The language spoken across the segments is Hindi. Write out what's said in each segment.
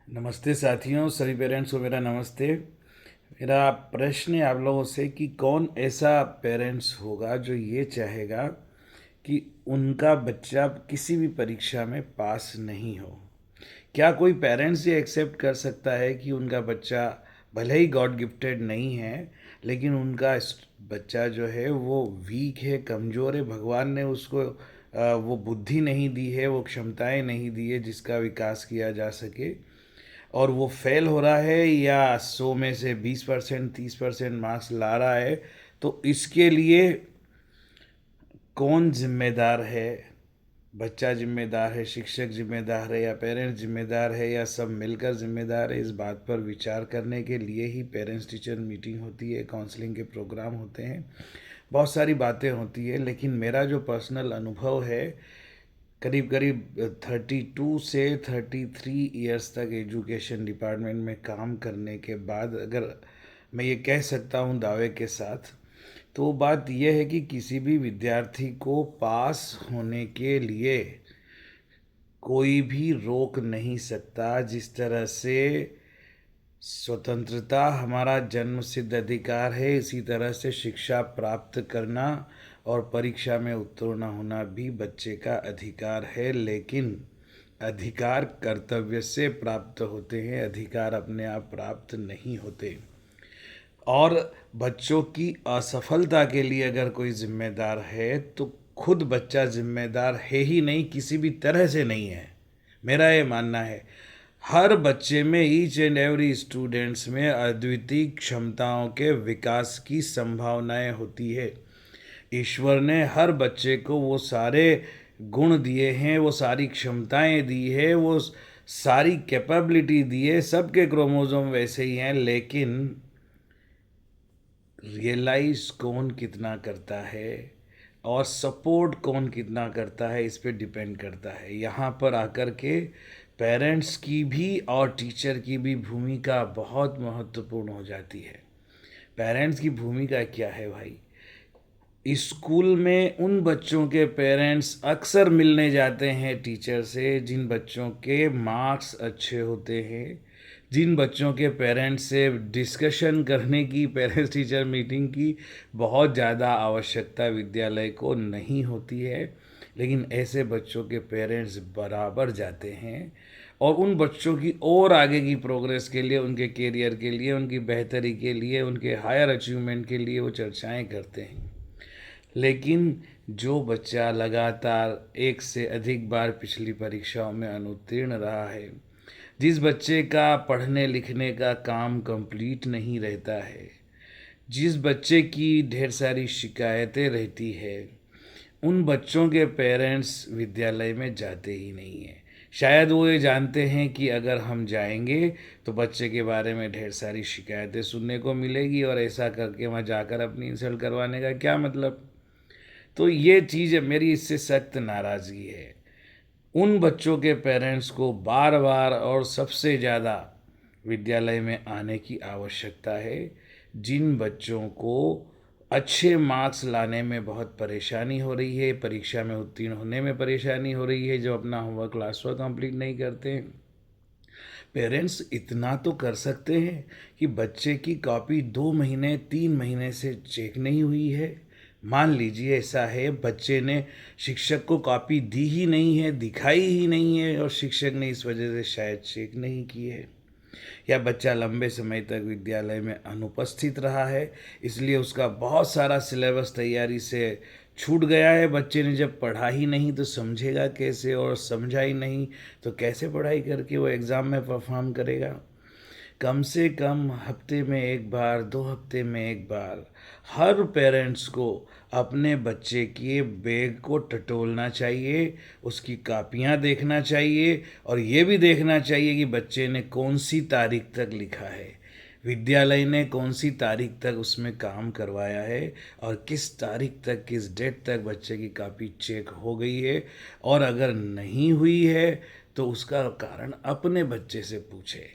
नमस्ते साथियों, सभी पेरेंट्स को मेरा नमस्ते। मेरा प्रश्न है आप लोगों से कि कौन ऐसा पेरेंट्स होगा जो ये चाहेगा कि उनका बच्चा किसी भी परीक्षा में पास नहीं हो। क्या कोई पेरेंट्स ये एक्सेप्ट कर सकता है कि उनका बच्चा भले ही गॉड गिफ्टेड नहीं है, लेकिन उनका बच्चा जो है वो वीक है, कमज़ोर है, भगवान ने उसको वो बुद्धि नहीं दी है, वो क्षमताएं नहीं दी है जिसका विकास किया जा सके, और वो फेल हो रहा है या 100 में से 20% 30% मार्क्स ला रहा है, तो इसके लिए कौन जिम्मेदार है? बच्चा जिम्मेदार है, शिक्षक जिम्मेदार है, या पेरेंट्स जिम्मेदार है, या सब मिलकर जिम्मेदार है? इस बात पर विचार करने के लिए ही पेरेंट्स टीचर मीटिंग होती है, काउंसलिंग के प्रोग्राम होते हैं, बहुत सारी बातें होती है। लेकिन मेरा जो पर्सनल अनुभव है, करीब करीब 32 से 33 ईयर्स तक एजुकेशन डिपार्टमेंट में काम करने के बाद अगर मैं ये कह सकता हूँ दावे के साथ, तो बात यह है कि किसी भी विद्यार्थी को पास होने के लिए कोई भी रोक नहीं सकता। जिस तरह से स्वतंत्रता हमारा जन्म सिद्ध अधिकार है, इसी तरह से शिक्षा प्राप्त करना और परीक्षा में उत्तीर्ण होना भी बच्चे का अधिकार है। लेकिन अधिकार कर्तव्य से प्राप्त होते हैं, अधिकार अपने आप प्राप्त नहीं होते। और बच्चों की असफलता के लिए अगर कोई जिम्मेदार है तो खुद बच्चा जिम्मेदार है ही नहीं, किसी भी तरह से नहीं है। मेरा ये मानना है, हर बच्चे में, ईच एंड एवरी स्टूडेंट्स में अद्वितीय क्षमताओं के विकास की संभावनाएं होती है। ईश्वर ने हर बच्चे को वो सारे गुण दिए हैं, वो सारी क्षमताएं दी है, वो सारी कैपेबिलिटी दी है। सबके क्रोमोसोम वैसे ही हैं, लेकिन रियलाइज कौन कितना करता है और सपोर्ट कौन कितना करता है, इस पे डिपेंड करता है। यहाँ पर आकर के पेरेंट्स की भी और टीचर की भी भूमिका बहुत महत्वपूर्ण हो जाती है। पेरेंट्स की भूमिका क्या है भाई? स्कूल में उन बच्चों के पेरेंट्स अक्सर मिलने जाते हैं टीचर से जिन बच्चों के मार्क्स अच्छे होते हैं, जिन बच्चों के पेरेंट्स से डिस्कशन करने की, पेरेंट्स टीचर मीटिंग की बहुत ज़्यादा आवश्यकता विद्यालय को नहीं होती है। लेकिन ऐसे बच्चों के पेरेंट्स बराबर जाते हैं और उन बच्चों की और आगे की प्रोग्रेस के लिए, उनके करियर के लिए, उनकी बेहतरी के लिए, उनके हायर अचीवमेंट के लिए वो चर्चाएं करते हैं। लेकिन जो बच्चा लगातार एक से अधिक बार पिछली परीक्षाओं में अनुत्तीर्ण रहा है, जिस बच्चे का पढ़ने लिखने का काम कंप्लीट नहीं रहता है, जिस बच्चे की ढेर सारी शिकायतें रहती है, उन बच्चों के पेरेंट्स विद्यालय में जाते ही नहीं हैं। शायद वो ये जानते हैं कि अगर हम जाएंगे तो बच्चे के बारे में ढेर सारी शिकायतें सुनने को मिलेगी, और ऐसा करके वहाँ जाकर अपनी इंसल्ट करवाने का क्या मतलब। तो ये चीज़ मेरी इससे सख्त नाराज़गी है। उन बच्चों के पेरेंट्स को बार बार और सबसे ज़्यादा विद्यालय में आने की आवश्यकता है, जिन बच्चों को अच्छे मार्क्स लाने में बहुत परेशानी हो रही है, परीक्षा में उत्तीर्ण होने में परेशानी हो रही है, जो अपना होमवर्क क्लास वर्क कंप्लीट नहीं करते हैं। पेरेंट्स इतना तो कर सकते हैं कि बच्चे की कॉपी 2 महीने 3 महीने से चेक नहीं हुई है। मान लीजिए ऐसा है, बच्चे ने शिक्षक को कॉपी दी ही नहीं है, दिखाई ही नहीं है, और शिक्षक ने इस वजह से शायद चेक नहीं की है। या बच्चा लंबे समय तक विद्यालय में अनुपस्थित रहा है, इसलिए उसका बहुत सारा सिलेबस तैयारी से छूट गया है। बच्चे ने जब पढ़ा ही नहीं तो समझेगा कैसे, और समझा ही नहीं तो कैसे पढ़ाई करके वो एग्ज़ाम में परफॉर्म करेगा। कम से कम हफ्ते में एक बार, 2 हफ्ते में एक बार हर पेरेंट्स को अपने बच्चे के बैग को टटोलना चाहिए, उसकी कापियाँ देखना चाहिए, और ये भी देखना चाहिए कि बच्चे ने कौन सी तारीख तक लिखा है, विद्यालय ने कौन सी तारीख तक उसमें काम करवाया है, और किस तारीख तक, किस डेट तक बच्चे की कापी चेक हो गई है। और अगर नहीं हुई है तो उसका कारण अपने बच्चे से पूछे,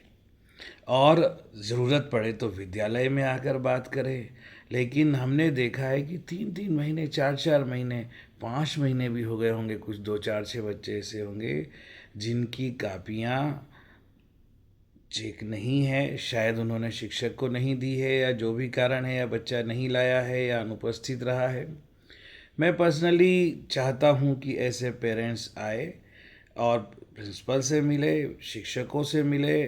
और ज़रूरत पड़े तो विद्यालय में आकर बात करें। लेकिन हमने देखा है कि 3 3 महीने, 4 4 महीने, 5 महीने भी हो गए होंगे, कुछ 2 4 6 बच्चे ऐसे होंगे जिनकी कापियाँ चेक नहीं है, शायद उन्होंने शिक्षक को नहीं दी है या जो भी कारण है, या बच्चा नहीं लाया है या अनुपस्थित रहा है। मैं पर्सनली चाहता हूँ कि ऐसे पेरेंट्स आए और प्रिंसिपल से मिले, शिक्षकों से मिले,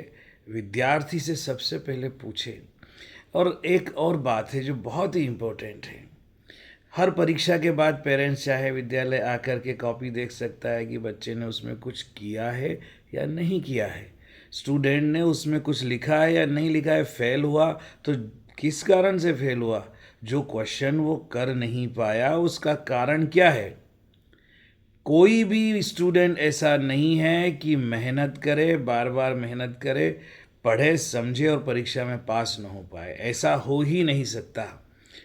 विद्यार्थी से सबसे पहले पूछे। और एक और बात है जो बहुत ही इम्पोर्टेंट है, हर परीक्षा के बाद पेरेंट्स चाहे विद्यालय आकर के कॉपी देख सकता है कि बच्चे ने उसमें कुछ किया है या नहीं किया है, स्टूडेंट ने उसमें कुछ लिखा है या नहीं लिखा है, फेल हुआ तो किस कारण से फेल हुआ, जो क्वेश्चन वो कर नहीं पाया उसका कारण क्या है। कोई भी स्टूडेंट ऐसा नहीं है कि मेहनत करे, बार बार मेहनत करे, पढ़े समझे और परीक्षा में पास न हो पाए, ऐसा हो ही नहीं सकता।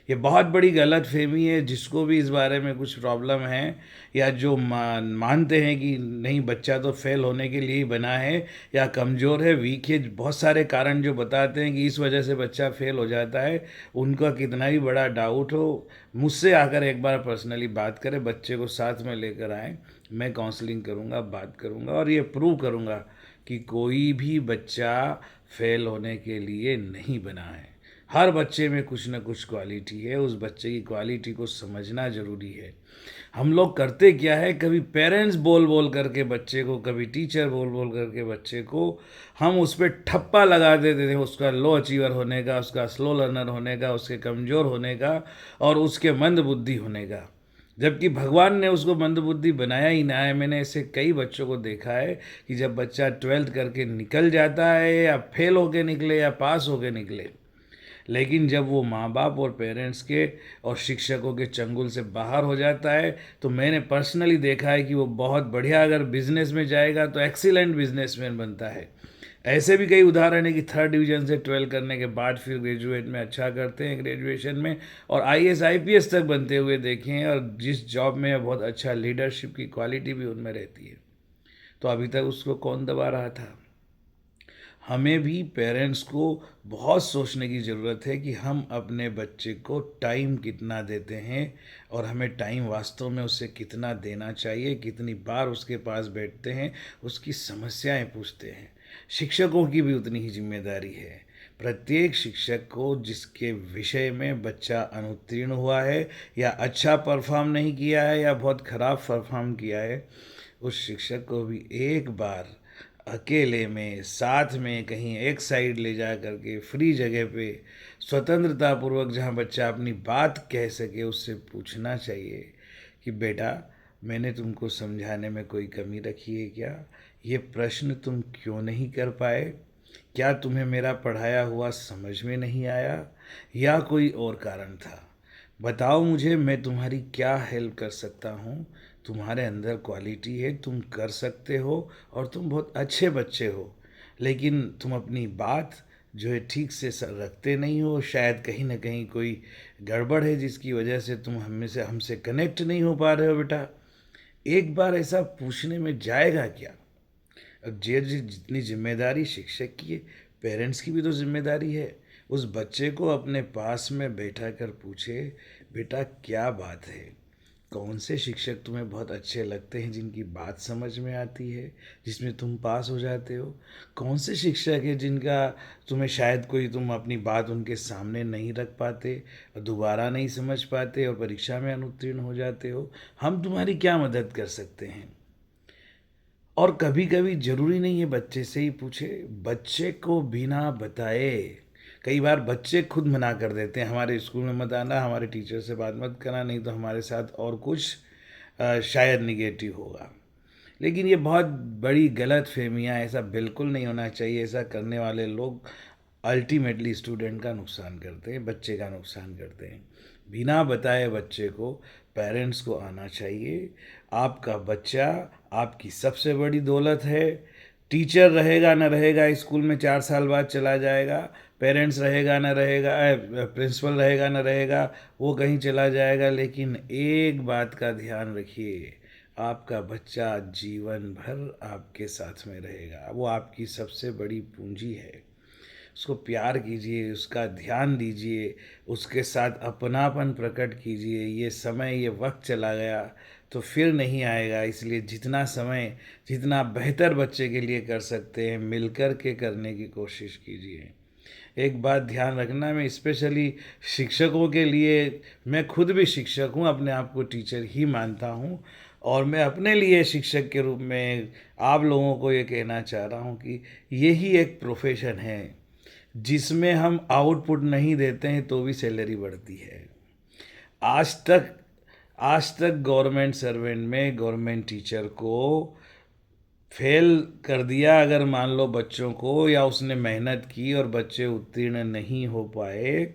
ये बहुत बड़ी गलत फहमी है। जिसको भी इस बारे में कुछ प्रॉब्लम है या जो मानते हैं कि नहीं बच्चा तो फेल होने के लिए ही बना है या कमज़ोर है, वीक है, बहुत सारे कारण जो बताते हैं कि इस वजह से बच्चा फेल हो जाता है, उनका कितना भी बड़ा डाउट हो, मुझसे आकर एक बार पर्सनली बात करें, बच्चे को साथ में लेकर आएँ, मैं काउंसलिंग करूँगा, बात करूँगा और ये प्रूव करूँगा कि कोई भी बच्चा फेल होने के लिए नहीं बना है। हर बच्चे में कुछ ना कुछ क्वालिटी है, उस बच्चे की क्वालिटी को समझना ज़रूरी है। हम लोग करते क्या है, कभी पेरेंट्स बोल बोल करके बच्चे को, कभी टीचर बोल बोल करके बच्चे को हम उस पर ठप्पा लगा देते थे, उसका लो अचीवर होने का, उसका स्लो लर्नर होने का, उसके कमज़ोर होने का और उसके मंद बुद्धि होने का। जबकि भगवान ने उसको मंदबुद्धि बनाया ही ना है। मैंने ऐसे कई बच्चों को देखा है कि जब बच्चा 12th करके निकल जाता है या फेल होके निकले या पास होके निकले, लेकिन जब वो माँ बाप और पेरेंट्स के और शिक्षकों के चंगुल से बाहर हो जाता है तो मैंने पर्सनली देखा है कि वो बहुत बढ़िया, अगर बिजनेस में जाएगा तो एक्सीलेंट बिजनेसमैन बनता है। ऐसे भी कई उदाहरण है कि 3rd डिवीजन से 12 करने के बाद फिर ग्रेजुएट में अच्छा करते हैं, ग्रेजुएशन में, और आईएएस आईपीएस तक बनते हुए देखे हैं, और जिस जॉब में बहुत अच्छा लीडरशिप की क्वालिटी भी उनमें रहती है। तो अभी तक उसको कौन दबा रहा था। हमें भी पेरेंट्स को बहुत सोचने की ज़रूरत है कि हम अपने बच्चे को टाइम कितना देते हैं और हमें टाइम वास्तव में उससे कितना देना चाहिए, कितनी बार उसके पास बैठते हैं, उसकी समस्याएं पूछते हैं। शिक्षकों की भी उतनी ही जिम्मेदारी है। प्रत्येक शिक्षक को जिसके विषय में बच्चा अनुत्तीर्ण हुआ है या अच्छा परफॉर्म नहीं किया है या बहुत ख़राब परफॉर्म किया है, उस शिक्षक को भी एक बार अकेले में, साथ में, कहीं एक साइड ले जा करके फ्री जगह पे स्वतंत्रता पूर्वक, जहाँ बच्चा अपनी बात कह सके, उससे पूछना चाहिए कि बेटा, मैंने तुमको समझाने में कोई कमी रखी है क्या? ये प्रश्न तुम क्यों नहीं कर पाए? क्या तुम्हें मेरा पढ़ाया हुआ समझ में नहीं आया या कोई और कारण था? बताओ मुझे, मैं तुम्हारी क्या हेल्प कर सकता हूँ। तुम्हारे अंदर क्वालिटी है, तुम कर सकते हो और तुम बहुत अच्छे बच्चे हो, लेकिन तुम अपनी बात जो है ठीक से रखते नहीं हो। शायद कहीं ना कहीं कोई गड़बड़ है जिसकी वजह से तुम हमसे कनेक्ट नहीं हो पा रहे हो। बेटा, एक बार ऐसा पूछने में जाएगा क्या? अब जितनी जिम्मेदारी शिक्षक की है, पेरेंट्स की भी तो जिम्मेदारी है। उस बच्चे को अपने पास में बैठा कर पूछे, बेटा क्या बात है, कौन से शिक्षक तुम्हें बहुत अच्छे लगते हैं जिनकी बात समझ में आती है, जिसमें तुम पास हो जाते हो? कौन से शिक्षक है जिनका तुम्हें शायद कोई, तुम अपनी बात उनके सामने नहीं रख पाते और दोबारा नहीं समझ पाते और परीक्षा में अनुत्तीर्ण हो जाते हो? हम तुम्हारी क्या मदद कर सकते हैं? और कभी कभी जरूरी नहीं है बच्चे से ही पूछे, बच्चे को बिना बताए। कई बार बच्चे खुद मना कर देते हैं, हमारे स्कूल में मत आना, हमारे टीचर से बात मत करना, नहीं तो हमारे साथ और कुछ शायद निगेटिव होगा। लेकिन ये बहुत बड़ी गलत फहमियाँ, ऐसा बिल्कुल नहीं होना चाहिए। ऐसा करने वाले लोग अल्टीमेटली स्टूडेंट का नुकसान करते हैं, बच्चे का नुकसान करते हैं। बिना बताए बच्चे को, पेरेंट्स को आना चाहिए। आपका बच्चा आपकी सबसे बड़ी दौलत है। टीचर रहेगा ना रहेगा, स्कूल में 4 साल बाद चला जाएगा, पेरेंट्स रहेगा ना रहेगा, प्रिंसिपल रहेगा ना रहेगा, वो कहीं चला जाएगा, लेकिन एक बात का ध्यान रखिए, आपका बच्चा जीवन भर आपके साथ में रहेगा। वो आपकी सबसे बड़ी पूंजी है। उसको प्यार कीजिए, उसका ध्यान दीजिए, उसके साथ अपनापन प्रकट कीजिए। ये समय, ये वक्त चला गया, तो फिर नहीं आएगा। इसलिए जितना समय, जितना बेहतर बच्चे के लिए कर सकते हैं, मिलकर के करने की कोशिश कीजिए। एक बात ध्यान रखना, मैं स्पेशली शिक्षकों के लिए, मैं खुद भी शिक्षक हूँ, अपने आप को टीचर ही मानता हूँ, और मैं अपने लिए शिक्षक के रूप में आप लोगों को ये कहना चाह रहा हूँ कि यही एक प्रोफेशन है जिसमें हम आउटपुट नहीं देते हैं तो भी सैलरी बढ़ती है। आज तक आज तक गवर्नमेंट सर्वेंट में गवर्नमेंट टीचर को फेल कर दिया, अगर मान लो बच्चों को, या उसने मेहनत की और बच्चे उत्तीर्ण नहीं हो पाए,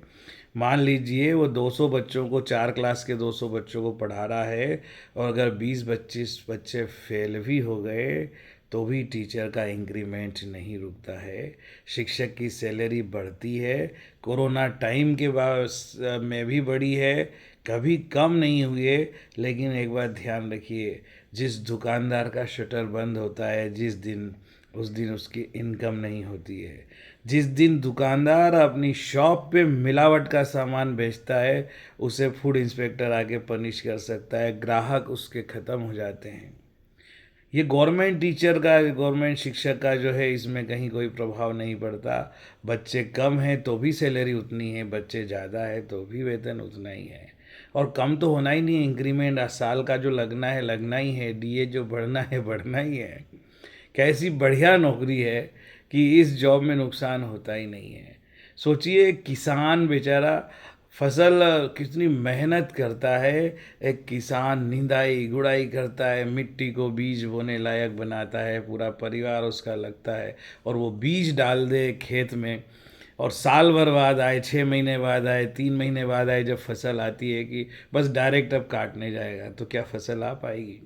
मान लीजिए वो 200 बच्चों को, 4 क्लास के 200 बच्चों को पढ़ा रहा है, और अगर 20-25 बच्चे फेल भी हो गए तो भी टीचर का इंक्रीमेंट नहीं रुकता है, शिक्षक की सैलरी बढ़ती है। कोरोना टाइम के बाद में भी बढ़ी है, कभी कम नहीं हुई। लेकिन एक बात ध्यान रखिए, जिस दुकानदार का शटर बंद होता है जिस दिन, उस दिन उसकी इनकम नहीं होती है। जिस दिन दुकानदार अपनी शॉप पे मिलावट का सामान बेचता है, उसे फूड इंस्पेक्टर आके पनिश कर सकता है, ग्राहक उसके ख़त्म हो जाते हैं। ये गवर्नमेंट टीचर का, गवर्नमेंट शिक्षक का जो है, इसमें कहीं कोई प्रभाव नहीं पड़ता। बच्चे कम हैं तो भी सैलरी उतनी है, बच्चे ज़्यादा है तो भी वेतन उतना ही है। और कम तो होना ही नहीं है, इंक्रीमेंट साल का जो लगना है लगना ही है, डीए जो बढ़ना है बढ़ना ही है। कैसी बढ़िया नौकरी है कि इस जॉब में नुकसान होता ही नहीं है। सोचिए, किसान बेचारा फसल कितनी मेहनत करता है। एक किसान निंदाई गुड़ाई करता है, मिट्टी को बीज बोने लायक बनाता है, पूरा परिवार उसका लगता है, और वो बीज डाल दे खेत में, और साल भर बाद आए, 6 महीने बाद आए, 3 महीने बाद आए, जब फसल आती है कि बस डायरेक्ट अब काटने जाएगा, तो क्या फसल आ पाएगी?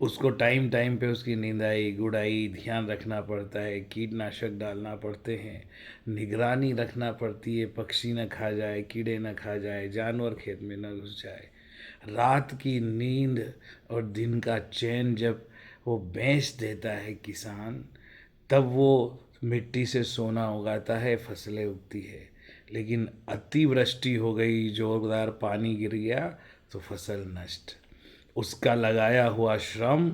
उसको टाइम टाइम पे उसकी निंदाई गुड़ाई ध्यान रखना पड़ता है, कीटनाशक डालना पड़ते हैं, निगरानी रखना पड़ती है, पक्षी न खा जाए, कीड़े न खा जाए, जानवर खेत में न घुस जाए। रात की नींद और दिन का चैन जब वो बेच देता है किसान, तब वो मिट्टी से सोना उगाता है, फसलें उगती है। लेकिन अतिवृष्टि हो गई, जोरदार पानी गिर गया, तो फसल नष्ट। उसका लगाया हुआ श्रम,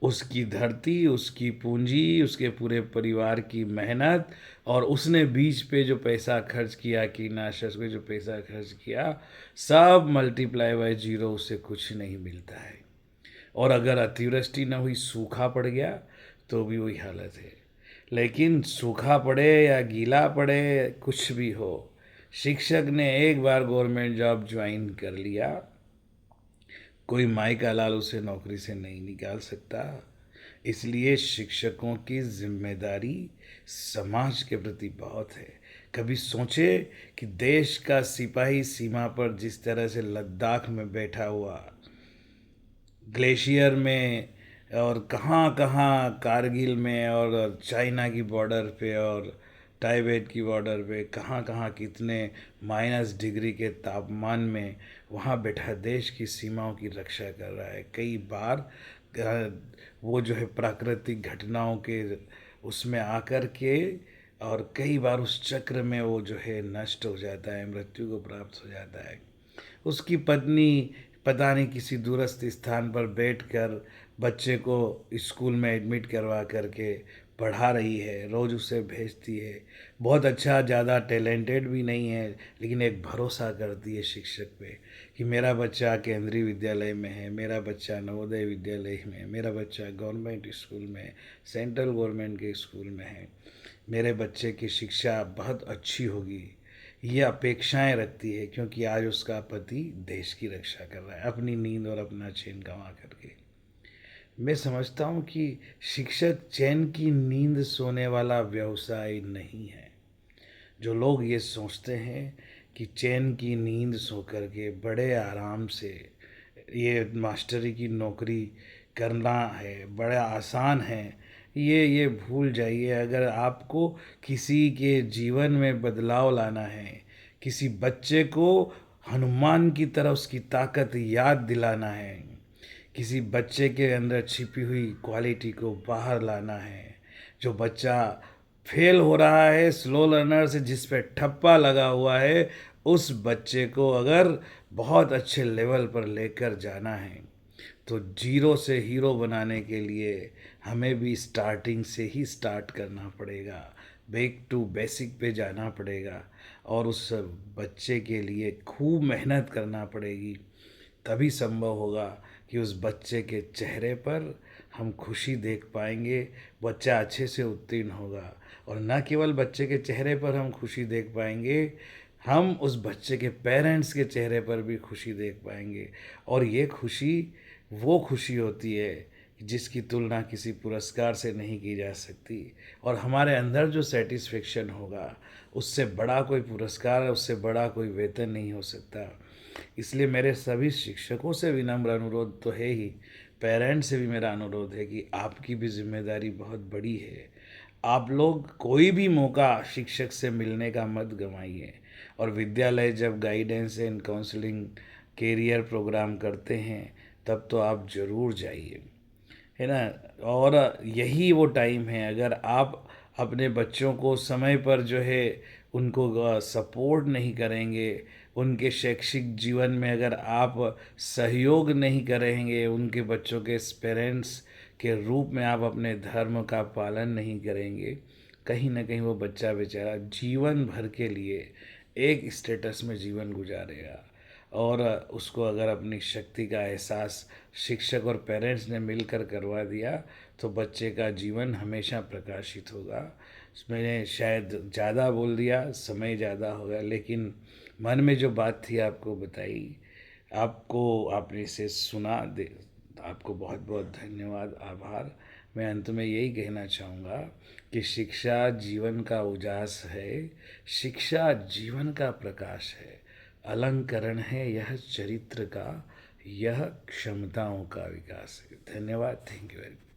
उसकी धरती, उसकी पूंजी, उसके पूरे परिवार की मेहनत, और उसने बीज पे जो पैसा खर्च किया, कीटनाशक पे जो पैसा खर्च किया, सब मल्टीप्लाई बाय जीरो, उससे कुछ नहीं मिलता है। और अगर अतिवृष्टि न हुई, सूखा पड़ गया, तो भी वही हालत है। लेकिन सूखा पड़े या गीला पड़े, कुछ भी हो, शिक्षक ने एक बार गवर्नमेंट जॉब ज्वाइन कर लिया, कोई माई का लाल उसे नौकरी से नहीं निकाल सकता। इसलिए शिक्षकों की जिम्मेदारी समाज के प्रति बहुत है। कभी सोचे कि देश का सिपाही सीमा पर जिस तरह से लद्दाख में बैठा हुआ, ग्लेशियर में, और कहाँ कहाँ कारगिल में, और चाइना की बॉर्डर पे, और टाइबेट की बॉर्डर पे, कहाँ कहाँ कितने -डिग्री के तापमान में वहाँ बैठा देश की सीमाओं की रक्षा कर रहा है। कई बार वो जो है प्राकृतिक घटनाओं के उसमें आकर के, और कई बार उस चक्र में वो जो है नष्ट हो जाता है, मृत्यु को प्राप्त हो जाता है। उसकी पत्नी पता नहीं किसी दूरस्थ स्थान पर बैठकर बच्चे को स्कूल में एडमिट करवा करके पढ़ा रही है, रोज़ उसे भेजती है। बहुत अच्छा, ज़्यादा टैलेंटेड भी नहीं है, लेकिन एक भरोसा करती है शिक्षक पे कि मेरा बच्चा केंद्रीय विद्यालय में है, मेरा बच्चा नवोदय विद्यालय में है, मेरा बच्चा गवर्नमेंट स्कूल में है, सेंट्रल गवर्नमेंट के स्कूल में है, मेरे बच्चे की शिक्षा बहुत अच्छी होगी। ये अपेक्षाएं रखती है, क्योंकि आज उसका पति देश की रक्षा कर रहा है, अपनी नींद और अपना चैन गंवा करके। मैं समझता हूँ कि शिक्षक चैन की नींद सोने वाला व्यवसाय नहीं है। जो लोग ये सोचते हैं कि चैन की नींद सो करके बड़े आराम से ये मास्टरी की नौकरी करना है, बड़ा आसान है, ये भूल जाइए। अगर आपको किसी के जीवन में बदलाव लाना है, किसी बच्चे को हनुमान की तरह उसकी ताकत याद दिलाना है, किसी बच्चे के अंदर छिपी हुई क्वालिटी को बाहर लाना है, जो बच्चा फेल हो रहा है, स्लो लर्नर से जिस पे ठप्पा लगा हुआ है, उस बच्चे को अगर बहुत अच्छे लेवल पर लेकर जाना है, तो जीरो से हीरो बनाने के लिए हमें भी स्टार्टिंग से ही स्टार्ट करना पड़ेगा, बैक टू बेसिक पे जाना पड़ेगा और उस बच्चे के लिए खूब मेहनत करना पड़ेगी। तभी संभव होगा कि उस बच्चे के चेहरे पर हम खुशी देख पाएंगे, बच्चा अच्छे से उत्तीर्ण होगा। और न केवल बच्चे के चेहरे पर हम खुशी देख पाएंगे, हम उस बच्चे के पेरेंट्स के चेहरे पर भी खुशी देख पाएंगे। और ये खुशी वो खुशी होती है जिसकी तुलना किसी पुरस्कार से नहीं की जा सकती। और हमारे अंदर जो सेटिस्फेक्शन होगा, उससे बड़ा कोई पुरस्कार, उससे बड़ा कोई वेतन नहीं हो सकता। इसलिए मेरे सभी शिक्षकों से विनम्र अनुरोध तो है ही, पेरेंट्स से भी मेरा अनुरोध है कि आपकी भी जिम्मेदारी बहुत बड़ी है। आप लोग कोई भी मौका शिक्षक से मिलने का मत गंवाइए। और विद्यालय जब guidance and counselling career programme करते हैं तब तो आप ज़रूर जाइए, है ना। और यही वो टाइम है, अगर आप अपने बच्चों को समय पर जो है उनको सपोर्ट नहीं करेंगे, उनके शैक्षिक जीवन में अगर आप सहयोग नहीं करेंगे, उनके बच्चों के पेरेंट्स के रूप में आप अपने धर्म का पालन नहीं करेंगे, कहीं ना कहीं वो बच्चा बेचारा जीवन भर के लिए एक स्टेटस में जीवन गुजारेगा। और उसको अगर अपनी शक्ति का एहसास शिक्षक और पेरेंट्स ने मिलकर करवा दिया तो बच्चे का जीवन हमेशा प्रकाशित होगा। मैंने शायद ज़्यादा बोल दिया, समय ज़्यादा हो गया, लेकिन मन में जो बात थी आपको बताई, आपको आपने इसे सुना दे, आपको बहुत बहुत धन्यवाद, आभार। मैं अंत में यही कहना चाहूँगा कि शिक्षा जीवन का उजास है, शिक्षा जीवन का प्रकाश है, अलंकरण है यह चरित्र का, यह क्षमताओं का विकास है। धन्यवाद, थैंक यू वेरी मच।